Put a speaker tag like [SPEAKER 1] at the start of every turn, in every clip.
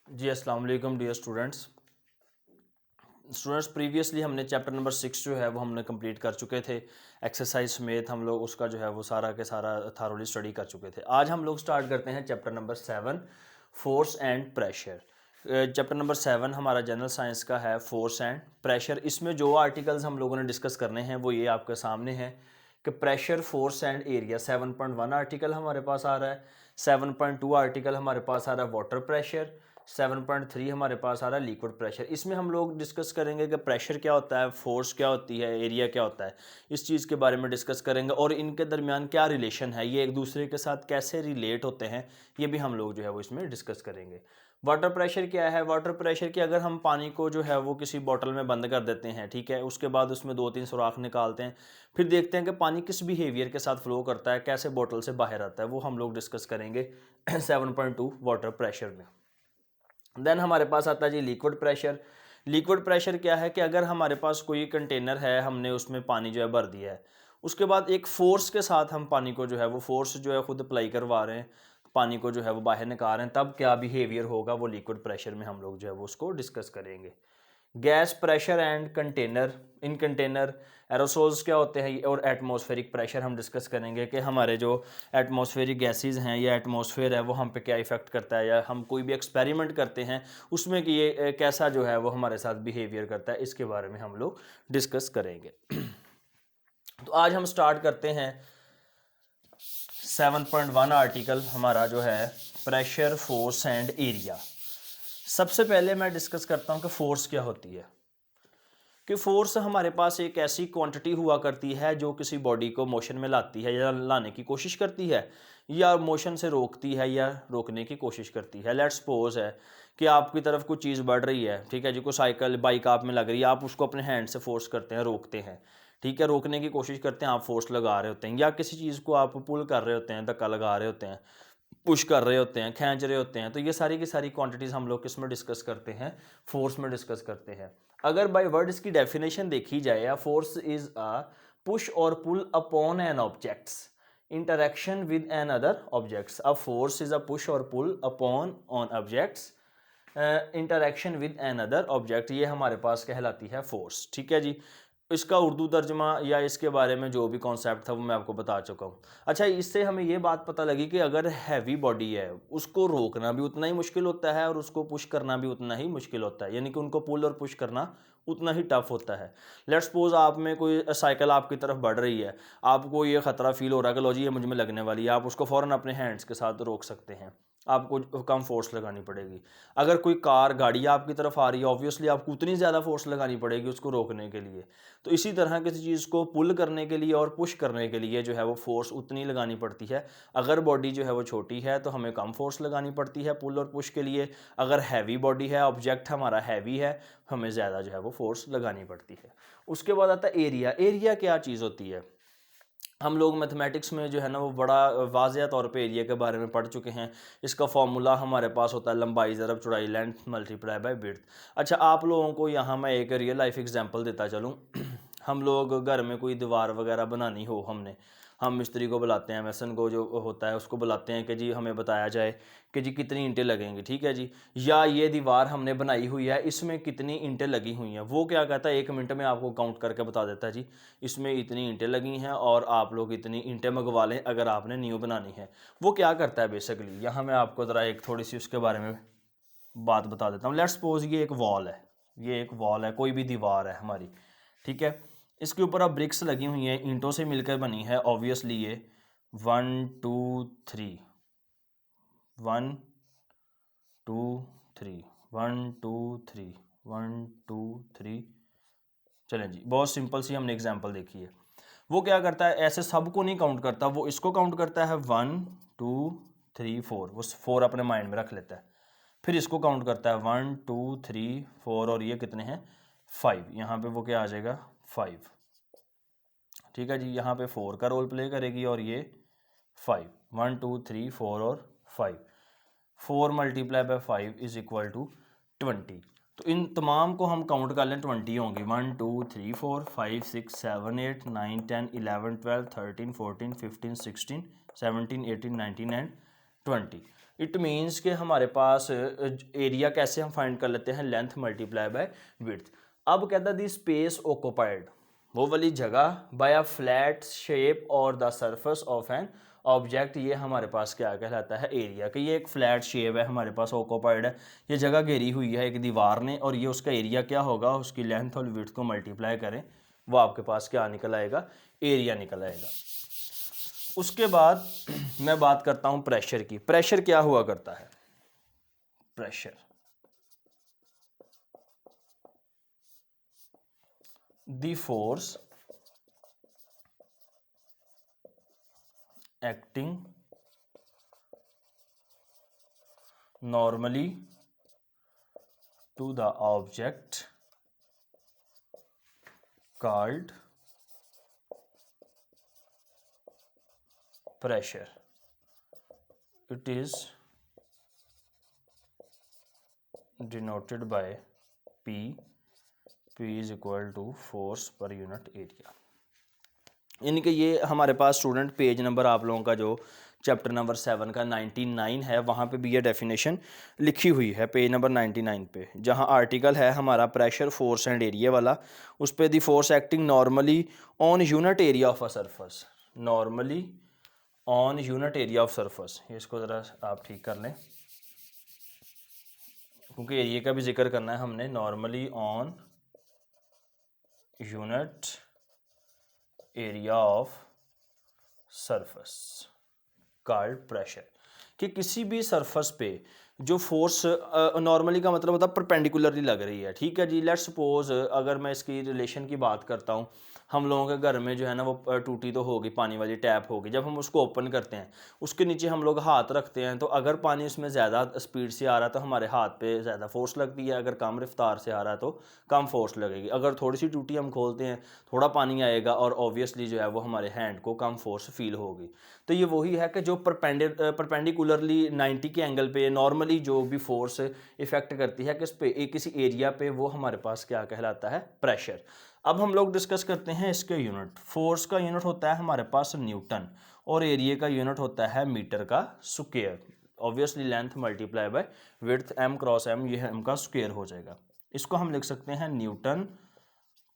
[SPEAKER 1] जी अस्सलाम वालेकुम dear students previously हमने चैप्टर नंबर 6 जो है वो हमने कंप्लीट कर चुके थे। एक्सरसाइज समेत हम लोग उसका जो है वो सारा के सारा थारोली स्टडी कर चुके थे। आज हम लोग स्टार्ट करते हैं chapter number 7 force and pressure. Chapter number 7 हमारा जनरल साइंस का है, फोर्स एंड प्रेशर। इसमें जो आर्टिकल्स हम लोगों ने डिस्कस करने हैं वो ये आपके सामने हैं कि pressure, force and area. 7.1 article हमारे पास आ रहा है, 7.2 आर्टिकल हमारे पास आ रहा है वाटर प्रेशर, 7.3 हमारे पास आ रहा है लिक्विड प्रेशर। इसमें हम लोग डिस्कस करेंगे कि प्रेशर क्या होता है, फोर्स क्या होती है, एरिया क्या होता है। इस चीज़ के बारे में डिस्कस करेंगे और इनके दरमियान क्या रिलेशन है, ये एक दूसरे के साथ कैसे रिलेट होते हैं, ये भी हम लोग जो है वो इसमें डिस्कस करेंगे। वाटर प्रेशर क्या है? वाटर प्रेशर कि अगर हम पानी को जो है वो किसी बॉटल में बंद कर देते हैं, ठीक है, उसके बाद उसमें 2-3 सुराख निकालते हैं, फिर देखते हैं कि पानी किस बिहेवियर के साथ फ्लो करता है, कैसे बॉटल से बाहर आता है, वो हम लोग डिस्कस करेंगे 7.2 वाटर प्रेशर में। देन हमारे पास आता है जी लिक्विड प्रेशर। लिक्विड प्रेशर क्या है कि अगर हमारे पास कोई कंटेनर है, हमने उसमें पानी जो है भर दिया है, उसके बाद एक फोर्स के साथ हम पानी को जो है वो फोर्स जो है खुद अप्लाई करवा रहे हैं, पानी को जो है वो बाहर निकाल रहे हैं, तब क्या बिहेवियर होगा वो लिक्विड प्रेशर में हम लोग जो है वो उसको डिस्कस करेंगे। Gas pressure and container, in container aerosols क्या होते हैं, और एटमॉस्फेरिक प्रेशर हम डिस्कस करेंगे कि हमारे जो एटमॉस्फेरिक गैसेस हैं या एटमॉस्फेयर है वो हम पे क्या इफ़ेक्ट करता है, या हम कोई भी एक्सपेरिमेंट करते हैं उसमें कि ये कैसा जो है वो हमारे साथ बिहेवियर करता है, इसके बारे में हम लोग डिस्कस करेंगे। तो आज हम स्टार्ट करते हैं 7.1 आर्टिकल हमारा जो है प्रेशर, फोर्स एंड एरिया। सबसे पहले मैं डिस्कस करता हूँ कि फोर्स क्या होती है। कि फोर्स हमारे पास एक ऐसी क्वांटिटी हुआ करती है जो किसी बॉडी को मोशन में लाती है या लाने की कोशिश करती है, या मोशन से रोकती है या रोकने की कोशिश करती है। लेट्स सपोज है कि आपकी तरफ कुछ चीज़ बढ़ रही है, ठीक है जी, कोई साइकिल बाइक आप में लग रही है, आप उसको अपने हैंड से फोर्स करते हैं, रोकते हैं, ठीक है, रोकने की कोशिश करते हैं, आप फोर्स लगा रहे होते हैं, या किसी चीज़ को आप पुल कर रहे होते हैं, धक्का लगा रहे होते हैं, पुश कर रहे होते हैं, खींच रहे होते हैं। तो ये सारी की सारी क्वांटिटीज़ हम लोग किस में डिस्कस करते हैं, फोर्स में डिस्कस करते हैं। अगर बाय वर्ड इसकी डेफिनेशन देखी जाए, या फोर्स इज अ पुश और pull upon an objects interaction with an other objects. A force is a push और pull upon on objects interaction with an other object, ये हमारे पास कहलाती है फोर्स, ठीक है जी। इसका उर्दू तर्जमा या इसके बारे में जो भी कॉन्सेप्ट था वो मैं आपको बता चुका हूँ। अच्छा, इससे हमें ये बात पता लगी कि अगर हैवी बॉडी है उसको रोकना भी उतना ही मुश्किल होता है और उसको पुश करना भी उतना ही मुश्किल होता है, यानी कि उनको पुल और पुश करना उतना ही टफ होता है। लेट्स सपोज आप में कोई साइकिल आपकी तरफ बढ़ रही है, आपको ये खतरा फील हो रहा है कि लो जी ये मुझ में लगने वाली है, आप उसको फ़ौरन अपने हैंड्स के साथ रोक सकते हैं, आपको कम फोर्स लगानी पड़ेगी। अगर कोई कार गाड़ी आपकी तरफ आ रही है, ऑब्वियसली आपको उतनी ज़्यादा फोर्स लगानी पड़ेगी उसको रोकने के लिए। तो इसी तरह किसी चीज़ को पुल करने के लिए और पुश करने के लिए जो है वो फोर्स उतनी लगानी पड़ती है। अगर बॉडी जो है वो छोटी है तो हमें कम फोर्स लगानी पड़ती है पुल और पुश के लिए। अगर हैवी बॉडी है, ऑब्जेक्ट हमारा हैवी है, हमें ज़्यादा जो है वो फोर्स लगानी पड़ती है। उसके बाद आता है एरिया। एरिया क्या चीज़ होती है? हम लोग मैथमेटिक्स में जो है ना वो बड़ा वाज़ेह तौर पे एरिया के बारे में पढ़ चुके हैं। इसका फॉर्मूला हमारे पास होता है लंबाई ज़रब चौड़ाई, लेंथ मल्टीप्लाई बाय विड्थ। अच्छा, आप लोगों को यहाँ मैं एक रियल लाइफ एग्जांपल देता चलूँ। हम लोग घर में कोई दीवार वगैरह बनानी हो, हम मिस्त्री को बुलाते हैं, मैसन को जो होता है उसको बुलाते हैं कि जी हमें बताया जाए कि जी कितनी ईंटें लगेंगी, ठीक है जी, या ये दीवार हमने बनाई हुई है इसमें कितनी ईंटें लगी हुई हैं। वो क्या कहता है, 1 मिनट में आपको काउंट करके बता देता है जी इसमें इतनी ईंटें लगी हैं और आप लोग इतनी ईंटें मंगवा लें अगर आपने न्यू बनानी है। वो क्या करता है बेसिकली, यहाँ मैं आपको ज़रा एक थोड़ी सी उसके बारे में बात बता देता हूँ। लेट्स सपोज ये एक वॉल है, ये एक वॉल है, कोई भी दीवार है हमारी, ठीक है, इसके ऊपर अब ब्रिक्स लगी हुई हैं, ईंटों से मिलकर बनी है ऑब्वियसली ये 1 2 3 1 2 3 1 2 3 1 2 3। चलें जी, बहुत सिंपल सी हमने एग्जांपल देखी है। वो क्या करता है, ऐसे सबको नहीं काउंट करता, वो इसको काउंट करता है 1 2 3 4, वो 4 अपने माइंड में रख लेता है। फिर इसको काउंट करता है 1 2 3 4, और ये कितने हैं 5, यहाँ पे वो क्या आ जाएगा 5, ठीक है जी। यहाँ पे 4 का रोल प्ले करेगी और ये 5, 1 2 3 4 और 5, 4 multiply by 5 is equal to 20। तो इन तमाम को हम काउंट कर लें 20 होंगी, 1 2 3 4 5 6 7 8 9 10 11 12 13 14 15 16 17 18 19 एंड 20। इट मीन्स कि हमारे पास एरिया कैसे हम फाइंड कर लेते हैं, लेंथ मल्टीप्लाई बाय विड्थ। अब कहता है दी स्पेस ऑक्युपाइड, वो वाली जगह बाय अ फ्लैट शेप और the surface of an object, ये हमारे पास क्या कहलाता है, एरिया। कि ये एक फ्लैट शेप है हमारे पास, ऑक्युपाइड है, ये जगह घेरी हुई है एक दीवार ने, और ये उसका एरिया क्या होगा, उसकी लेंथ और विड्थ को मल्टीप्लाई करें, वो आपके पास क्या निकल आएगा, एरिया निकल आएगा। उसके बाद मैं बात करता हूं प्रेशर की। प्रेशर क्या हुआ करता है, pressure the force acting normally to the object called pressure. It is denoted by P. P is equal to force per unit area। यानी कि ये हमारे पास स्टूडेंट पेज नंबर आप लोगों का जो चैप्टर नंबर 7 का 99 है, वहाँ पे भी ये डेफिनेशन लिखी हुई है पेज नंबर 99 पे, जहाँ आर्टिकल है हमारा प्रेशर फोर्स एंड एरिया वाला। उस पर the force acting normally on unit area of a surface, normally on unit area of surface. इसको ज़रा आप ठीक कर लें क्योंकि एरिया का भी जिक्र करना है हमने। Normally on unit area of surface called pressure. कि किसी भी सरफेस पे जो फोर्स नॉर्मली का मतलब होता है परपेंडिकुलरली लग रही है, ठीक है जी। लेट्स सपोज अगर मैं इसकी रिलेशन की बात करता हूँ, हम लोगों के घर में जो है ना वो टूटी तो होगी, पानी वाली टैप होगी, जब हम उसको ओपन करते हैं उसके नीचे हम लोग हाथ रखते हैं, तो अगर पानी उसमें ज़्यादा स्पीड से आ रहा है तो हमारे हाथ पे ज़्यादा फोर्स लगती है, अगर कम रफ्तार से आ रहा है तो कम फोर्स लगेगी। अगर थोड़ी सी टूटी हम खोलते हैं, थोड़ा पानी आएगा और ऑब्वियसली जो है वो हमारे हैंड को कम फोर्स फील होगी। तो ये वही है कि जो परपेंडिकुलरली 90 के एंगल पे नॉर्मली जो भी फोर्स इफेक्ट करती है किसी एरिया पे, वो हमारे पास क्या कहलाता है, प्रेशर। अब हम लोग डिस्कस करते हैं इसके यूनिट। फोर्स का यूनिट होता है हमारे पास न्यूटन, और एरिया का यूनिट होता है मीटर का square. Obviously length multiply by width, m cross m, ये m का स्क्वायर हो जाएगा। इसको हम लिख सकते हैं न्यूटन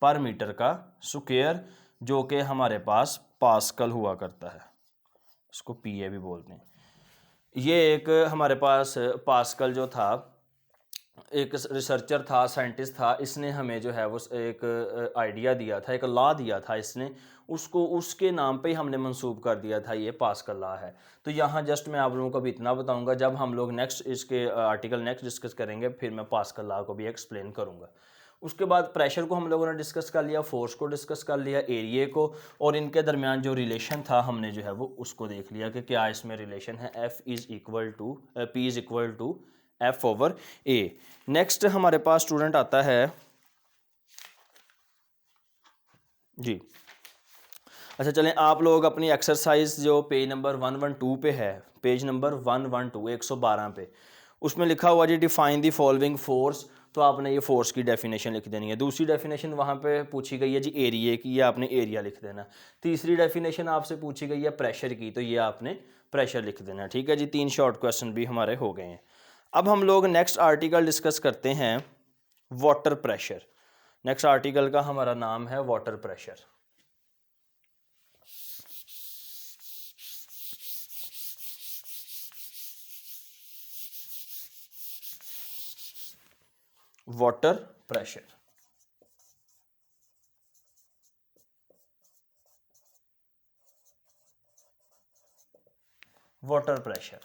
[SPEAKER 1] पर मीटर का स्क्वायर, जो कि हमारे पास पास्कल हुआ करता है, इसको PA भी बोलते हैं। ये एक हमारे पास पास्कल जो था, एक रिसर्चर था, साइंटिस्ट था, इसने हमें जो है वो एक आइडिया दिया था, एक लॉ दिया था इसने, उसको उसके नाम पे ही हमने मंसूब कर दिया था, ये पास्कल लॉ है। तो यहाँ जस्ट मैं आप लोगों को भी इतना बताऊंगा, जब हम लोग नेक्स्ट इसके आर्टिकल नेक्स्ट डिस्कस करेंगे फिर मैं पास्कल लॉ को भी एक्सप्लेन करूँगा। उसके बाद प्रेशर को हम लोगों ने डिस्कस कर लिया, फोर्स को डिस्कस कर लिया, एरिया को, और इनके दरमियान जो रिलेशन था हमने जो है वो उसको देख लिया कि क्या इसमें रिलेशन है, P is equal to F/A। नेक्स्ट हमारे पास स्टूडेंट आता है जी। अच्छा चलें, आप लोग अपनी एक्सरसाइज जो पेज नंबर 112 पे है, पेज नंबर 112 112 पे, उसमें लिखा हुआ जी डिफाइन द फॉलोइंग फोर्स, तो आपने ये फोर्स की डेफिनेशन लिख देनी है। दूसरी डेफिनेशन वहाँ पे पूछी गई है जी एरिया की, ये आपने एरिया लिख देना। तीसरी डेफिनेशन आपसे पूछी गई है प्रेशर की, तो ये आपने प्रेशर लिख देना, ठीक है जी। 3 शॉर्ट क्वेश्चन भी हमारे हो गए हैं। अब हम लोग नेक्स्ट आर्टिकल डिस्कस करते हैं वाटर प्रेशर। नेक्स्ट आर्टिकल का हमारा नाम है water pressure. Water pressure, water pressure,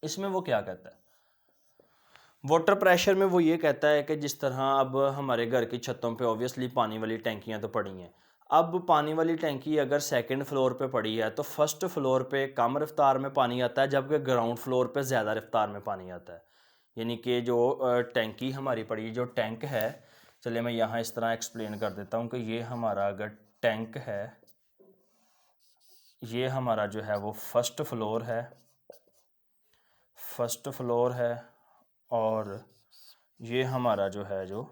[SPEAKER 1] इसमें वो क्या कहता है, वाटर प्रेशर में वो ये कहता है कि जिस तरह अब हमारे घर की छतों पे ऑब्वियसली पानी वाली टैंकियां तो पड़ी हैं। अब पानी वाली टैंकी अगर सेकंड फ्लोर पे पड़ी है तो फर्स्ट फ्लोर पे कम रफ्तार में पानी आता है, जबकि ग्राउंड फ्लोर पे ज़्यादा रफ्तार में पानी आता है। यानी कि जो टैंकी हमारी पड़ी, जो टैंक है, चलिए मैं यहाँ इस तरह एक्सप्लेन कर देता हूँ कि ये हमारा अगर टैंक है, ये हमारा जो है वो फर्स्ट फ्लोर है, फर्स्ट फ्लोर है, और ये हमारा जो है जो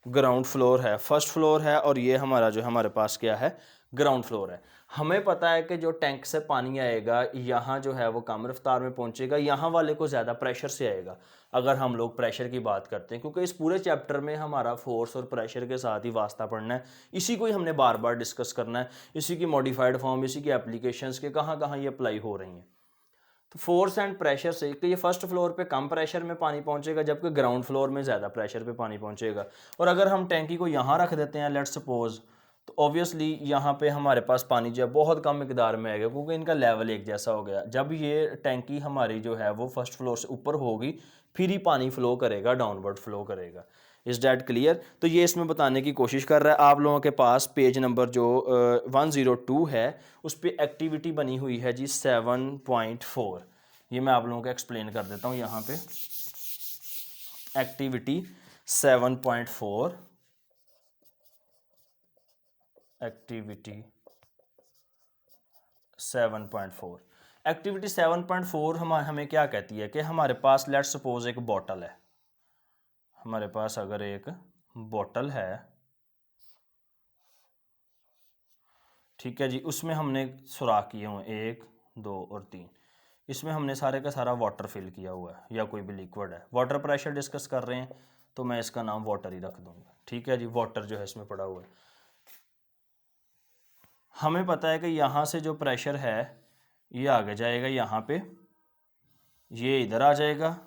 [SPEAKER 1] ग्राउंड फ्लोर है, फर्स्ट फ्लोर है, और ये हमारा जो हमारे पास क्या है, ग्राउंड फ्लोर है। हमें पता है कि जो टैंक से पानी आएगा यहाँ जो है वो कम रफ्तार में पहुँचेगा, यहाँ वाले को ज़्यादा प्रेशर से आएगा अगर हम लोग प्रेशर की बात करते हैं, क्योंकि इस पूरे चैप्टर में हमारा फोर्स और प्रेशर के साथ ही वास्ता पढ़ना है। इसी को ही हमने बार बार डिस्कस करना है, इसी की मॉडिफाइड फॉर्म, इसी की एप्लीकेशंस के कहाँ कहाँ ये अप्लाई हो रही हैं। तो फोर्स एंड प्रेशर से कि ये फर्स्ट फ्लोर पे कम प्रेशर में पानी पहुंचेगा जबकि ग्राउंड फ्लोर में ज़्यादा प्रेशर पे पानी पहुंचेगा। और अगर हम टैंकी को यहाँ रख देते हैं लेट्स सपोज, तो ऑब्वियसली यहाँ पे हमारे पास पानी जो है बहुत कम मिकदार में आएगा क्योंकि इनका लेवल एक जैसा हो गया। जब ये टैंकी हमारी जो है वो फर्स्ट फ्लोर से ऊपर होगी फिर ही पानी फ्लो करेगा, डाउनवर्ड फ्लो करेगा। Is that clear? तो ये इसमें बताने की कोशिश कर रहा है। आप लोगों के पास पेज नंबर जो 102 है उस पर एक्टिविटी बनी हुई है जी 7.4। ये मैं आप लोगों को एक्सप्लेन कर देता हूँ यहाँ पे। एक्टिविटी 7.4, एक्टिविटी 7.4, एक्टिविटी 7.4 हमें क्या कहती है कि हमारे पास लेट्स सपोज एक बॉटल है। हमारे पास अगर एक बॉटल है, ठीक है जी, उसमें हमने सुराख किए हुए 1 2 और 3, इसमें हमने सारे का सारा वाटर फिल किया हुआ है या कोई भी लिक्विड है। वाटर प्रेशर डिस्कस कर रहे हैं तो मैं इसका नाम वाटर ही रख दूंगा, ठीक है जी। वाटर जो है इसमें पड़ा हुआ है। हमें पता है कि यहाँ से जो प्रेशर है ये आगे जाएगा यहाँ पे, ये इधर आ जाएगा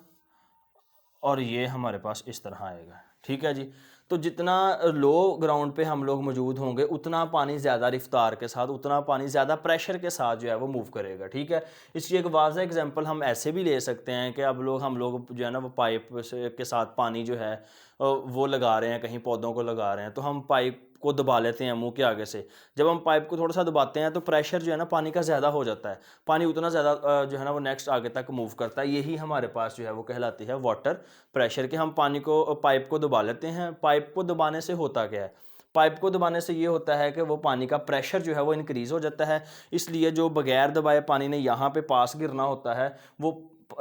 [SPEAKER 1] और ये हमारे पास इस तरह आएगा, ठीक है जी। तो जितना लो ग्राउंड पे हम लोग मौजूद होंगे उतना पानी ज़्यादा रफ्तार के साथ, उतना पानी ज़्यादा प्रेशर के साथ जो है वो मूव करेगा, ठीक है। इसकी एक वाज़ह एग्जांपल हम ऐसे भी ले सकते हैं कि अब हम लोग जो है ना वो पाइप से के साथ पानी जो है वो लगा रहे हैं, कहीं पौधों को लगा रहे हैं, तो हम पाइप को दबा लेते हैं मुंह के आगे से। जब हम पाइप को थोड़ा सा दबाते हैं तो प्रेशर जो है ना पानी का ज़्यादा हो जाता है, पानी उतना ज़्यादा जो है ना वो नेक्स्ट आगे तक मूव करता है। यही हमारे पास जो है वो कहलाती है वाटर प्रेशर के। हम पानी को पाइप को दबा लेते हैं। पाइप को दबाने से होता क्या है? पाइप को दबाने से ये होता है कि वो पानी का प्रेशर जो है वो इंक्रीज़ हो जाता है, इसलिए जो बगैर दबाए पानी ने यहाँ पे पास गिरना होता है वो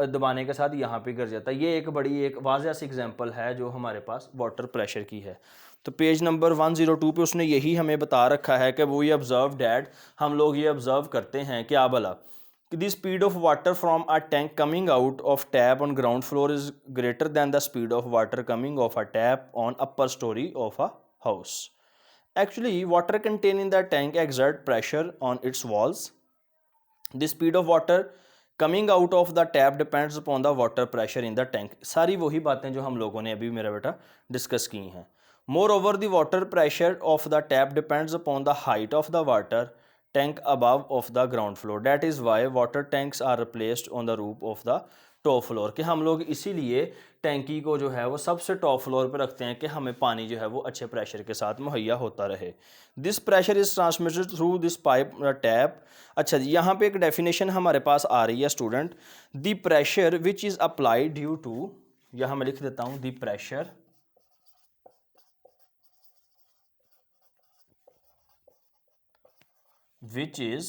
[SPEAKER 1] दबाने के साथ यहाँ पे गिर जाता है। ये एक वाज़ह सी एग्जांपल है जो हमारे पास वाटर प्रेशर की है। तो पेज नंबर 102 पे उसने यही हमें बता रखा है कि वो ये ऑब्जर्व डैट, हम लोग ये ऑब्जर्व करते हैं क्या भला, the speed of water from a tank coming out of tap on ground floor is greater than the speed of water coming off a tap on upper story of a house. Actually, water contained in the tank exert pressure on its walls. The speed of water coming out of the tap depends upon the water pressure in the tank. सारी वही बातें जो हम लोगों ने अभी मेरा बेटा डिस्कस की हैं। Moreover, the water pressure of the tap depends upon the height of the water tank above of the ground floor. That is why water tanks are placed on the roof of the top floor. कि हम लोग इसीलिए टैंकी को जो है वो सबसे टॉप फ्लोर पे रखते हैं कि हमें पानी जो है वो अच्छे प्रेशर के साथ मुहैया होता रहे। This pressure is transmitted through this pipe tap. अच्छा जी, यहाँ पे एक डेफिनेशन हमारे पास आ रही है student. The pressure which is applied due to, यहाँ मैं लिख देता हूँ, the pressure which is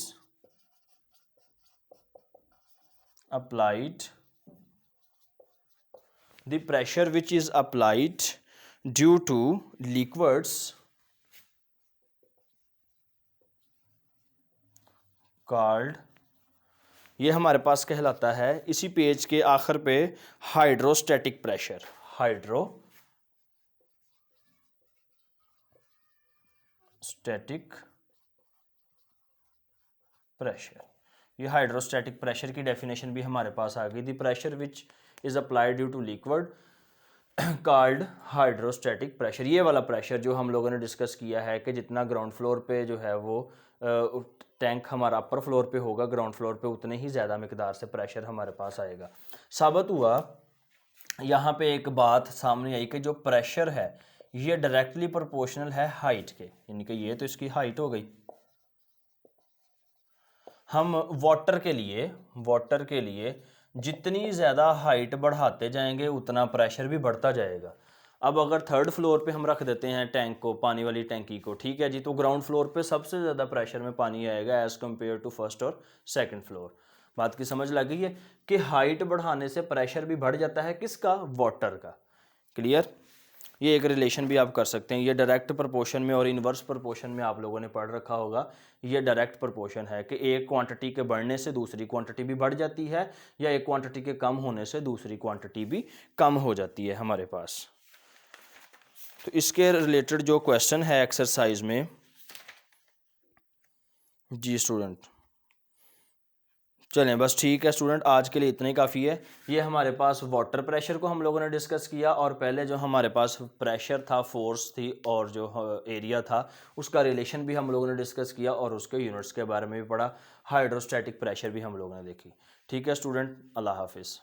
[SPEAKER 1] applied, the pressure which is applied due to liquids called, ये हमारे पास कहलाता है इसी पेज के आखिर पे हाइड्रोस्टैटिक प्रेशर। हाइड्रोस्टैटिक प्रेशर, ये हाइड्रोस्टैटिक प्रेशर की डेफिनेशन भी हमारे पास आ गई। The pressure which is applied due to liquid called hydrostatic pressure. ये वाला प्रेशर जो हम लोगों ने डिस्कस किया है कि जितना ग्राउंड फ्लोर पे जो है वो टैंक हमारा अपर फ्लोर पे होगा, ग्राउंड फ्लोर पे उतने ही ज़्यादा मिकदार से प्रेशर हमारे पास आएगा। साबित हुआ यहाँ पे एक बात सामने आई कि जो प्रेशर है ये डायरेक्टली प्रोपोर्शनल है हाइट के, यानी कि ये तो इसकी हाइट हो गई। हम वाटर के लिए जितनी ज़्यादा हाइट बढ़ाते जाएंगे उतना प्रेशर भी बढ़ता जाएगा। अब अगर थर्ड फ्लोर पे हम रख देते हैं टैंक को, पानी वाली टैंकी को, ठीक है जी, तो ग्राउंड फ्लोर पे सबसे ज़्यादा प्रेशर में पानी आएगा एज़ कम्पेयर टू फर्स्ट और सेकंड फ्लोर। बात की समझ लग गई है कि हाइट बढ़ाने से प्रेशर भी बढ़ जाता है, किसका? वाटर का। क्लियर? ये एक रिलेशन भी आप कर सकते हैं। ये डायरेक्ट प्रपोर्शन में और इनवर्स प्रपोर्शन में आप लोगों ने पढ़ रखा होगा। ये डायरेक्ट प्रपोर्शन है कि एक क्वांटिटी के बढ़ने से दूसरी क्वांटिटी भी बढ़ जाती है, या एक क्वांटिटी के कम होने से दूसरी क्वांटिटी भी कम हो जाती है हमारे पास। तो इसके रिलेटेड जो क्वेश्चन है एक्सरसाइज में जी स्टूडेंट, चलें बस ठीक है स्टूडेंट, आज के लिए इतना ही काफ़ी है। ये हमारे पास वाटर प्रेशर को हम लोगों ने डिस्कस किया, और पहले जो हमारे पास प्रेशर था, फोर्स थी, और जो एरिया था उसका रिलेशन भी हम लोगों ने डिस्कस किया, और उसके यूनिट्स के बारे में भी पढ़ा। हाइड्रोस्टैटिक प्रेशर भी हम लोगों ने देखी। ठीक है स्टूडेंट, अल्लाह हाफिज़।